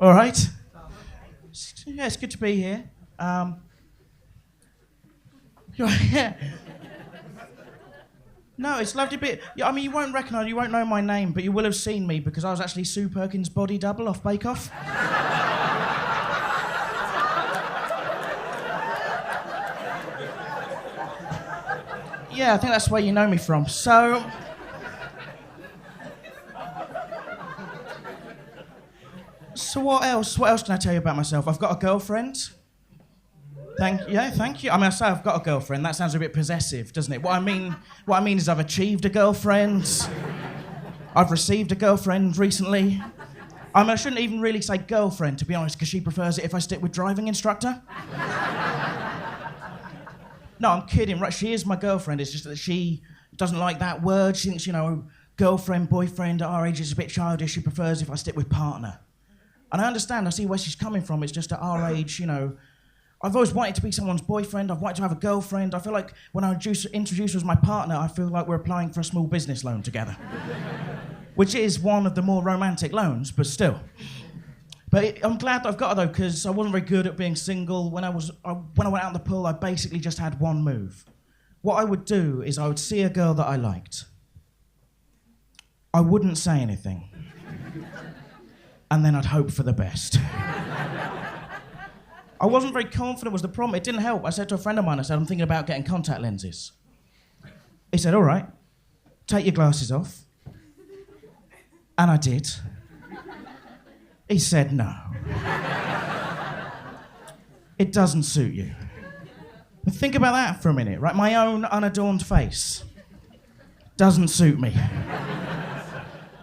All right. Yeah, it's good to be here. Yeah. No, it's lovely to be. Yeah, I mean, you won't know my name, but you will have seen me because I was actually Sue Perkins' body double off Bake Off. Yeah, I think that's where you know me from. So what else? What else can I tell you about myself? I've got a girlfriend. Thank you. I mean, I say I've got a girlfriend. That sounds a bit possessive, doesn't it? What I mean is I've achieved a girlfriend. I've received a girlfriend recently. I mean, I shouldn't even really say girlfriend, to be honest, because she prefers it if I stick with driving instructor. No, I'm kidding, right? She is my girlfriend. It's just that she doesn't like that word. She thinks, girlfriend, boyfriend at our age is a bit childish. She prefers if I stick with partner. And I understand, I see where she's coming from. It's just at our age, I've always wanted to be someone's boyfriend. I've wanted to have a girlfriend. I feel like when I introduce her as my partner, I feel like we're applying for a small business loan together. Which is one of the more romantic loans, but still. But I'm glad that I've got her, though, because I wasn't very good at being single. When I went out in the pool, I basically just had one move. What I would do is I would see a girl that I liked. I wouldn't say anything. And then I'd hope for the best. I wasn't very confident was the problem. It didn't help. I said to a friend of mine, I'm thinking about getting contact lenses. He said, all right, take your glasses off. And I did. He said, no. It doesn't suit you. But think about that for a minute, right? My own unadorned face doesn't suit me.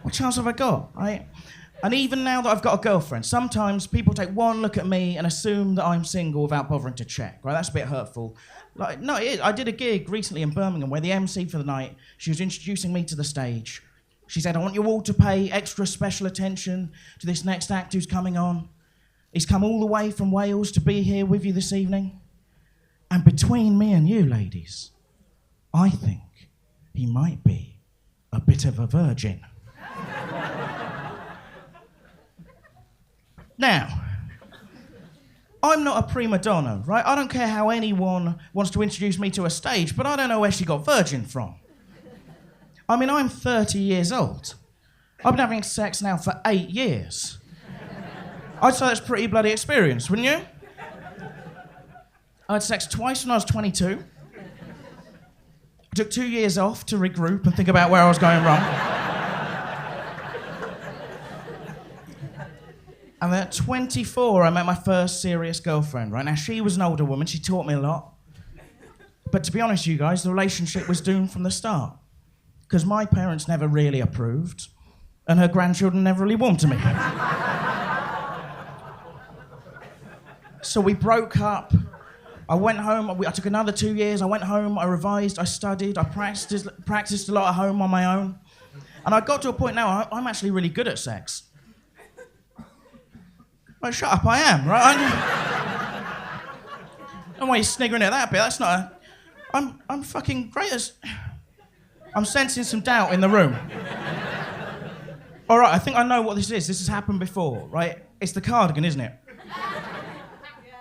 What chance have I got, right? And even now that I've got a girlfriend, sometimes people take one look at me and assume that I'm single without bothering to check, right? That's a bit hurtful. No, it is. I did a gig recently in Birmingham where the MC for the night, she was introducing me to the stage. She said, I want you all to pay extra special attention to this next act who's coming on. He's come all the way from Wales to be here with you this evening. And between me and you, ladies, I think he might be a bit of a virgin. Now, I'm not a prima donna, right? I don't care how anyone wants to introduce me to a stage, but I don't know where she got virgin from. I mean, I'm 30 years old. I've been having sex now for 8 years. I'd say that's a pretty bloody experience, wouldn't you? I had sex twice when I was 22. I took 2 years off to regroup and think about where I was going wrong. And then at 24, I met my first serious girlfriend, right? Now, she was an older woman. She taught me a lot. But to be honest, you guys, the relationship was doomed from the start. Because my parents never really approved, and her grandchildren never really warmed to me. So we broke up. I went home. I took another 2 years. I went home. I revised. I studied. I practiced a lot at home on my own. And I got to a point now, I'm actually really good at sex. Well, shut up, I am, right? I don't know why you're sniggering at that bit. That's not I'm fucking great. I'm sensing some doubt in the room. All right, I think I know what this is. This has happened before, right? It's the cardigan, isn't it?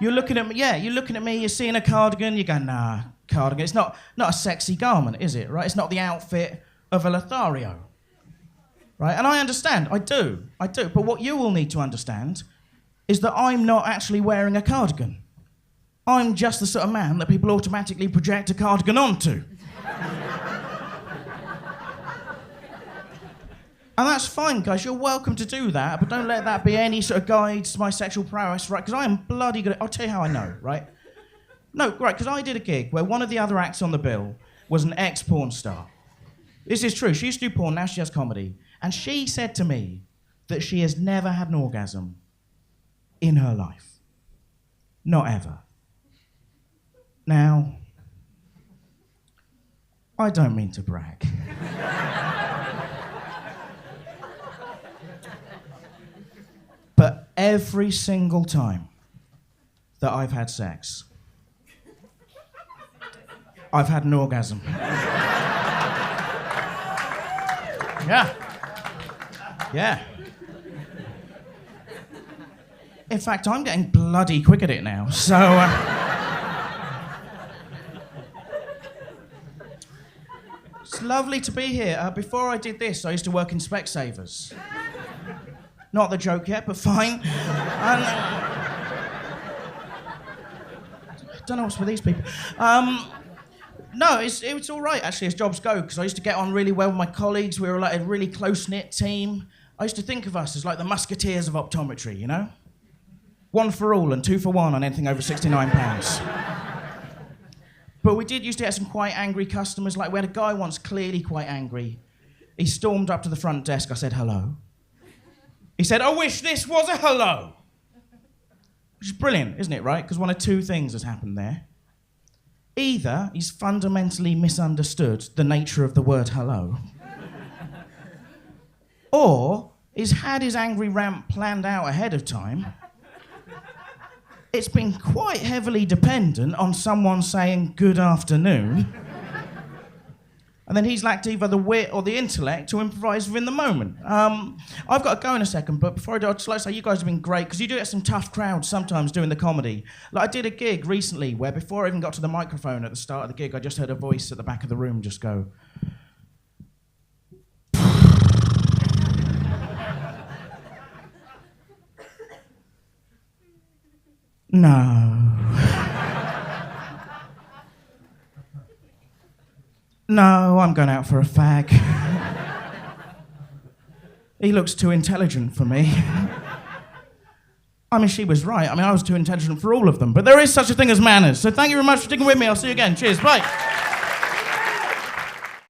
You're looking at me, you're seeing a cardigan, you go, nah, cardigan. It's not a sexy garment, is it, right? It's not the outfit of a Lothario, right? And I understand, I do. But what you will need to understand is that I'm not actually wearing a cardigan. I'm just the sort of man that people automatically project a cardigan onto. And that's fine, guys. You're welcome to do that, but don't let that be any sort of guide to my sexual prowess, right? Because I am bloody good at... I'll tell you how I know, right? No, right, because I did a gig where one of the other acts on the bill was an ex-porn star. This is true. She used to do porn, now she does comedy. And she said to me that she has never had an orgasm in her life. Not ever. Now, I don't mean to brag. But every single time that I've had sex, I've had an orgasm. Yeah. In fact, I'm getting bloody quick at it now, so... It's lovely to be here. Before I did this, I used to work in Specsavers. Not the joke yet, but fine. And, don't know what's with these people. No, it's all right, actually, as jobs go, because I used to get on really well with my colleagues. We were like a really close-knit team. I used to think of us as like the musketeers of optometry, you know? 1 for all and 2 for 1 on anything over £69. But we did used to get some quite angry customers. Like, we had a guy once clearly quite angry. He stormed up to the front desk. I said, hello. He said, I wish this was a hello. Which is brilliant, isn't it, right? Because one of 2 things has happened there. Either he's fundamentally misunderstood the nature of the word hello, or he's had his angry rant planned out ahead of time. It's been quite heavily dependent on someone saying good afternoon, and then he's lacked either the wit or the intellect to improvise within the moment. I've got to go in a second, but before I do, I'd just like to say you guys have been great, because you do get some tough crowds sometimes doing the comedy. Like, I did a gig recently where before I even got to the microphone at the start of the gig, I just heard a voice at the back of the room just go... No. No, I'm going out for a fag. He looks too intelligent for me. I mean, she was right. I mean, I was too intelligent for all of them. But there is such a thing as manners. So thank you very much for sticking with me. I'll see you again. Cheers. Bye.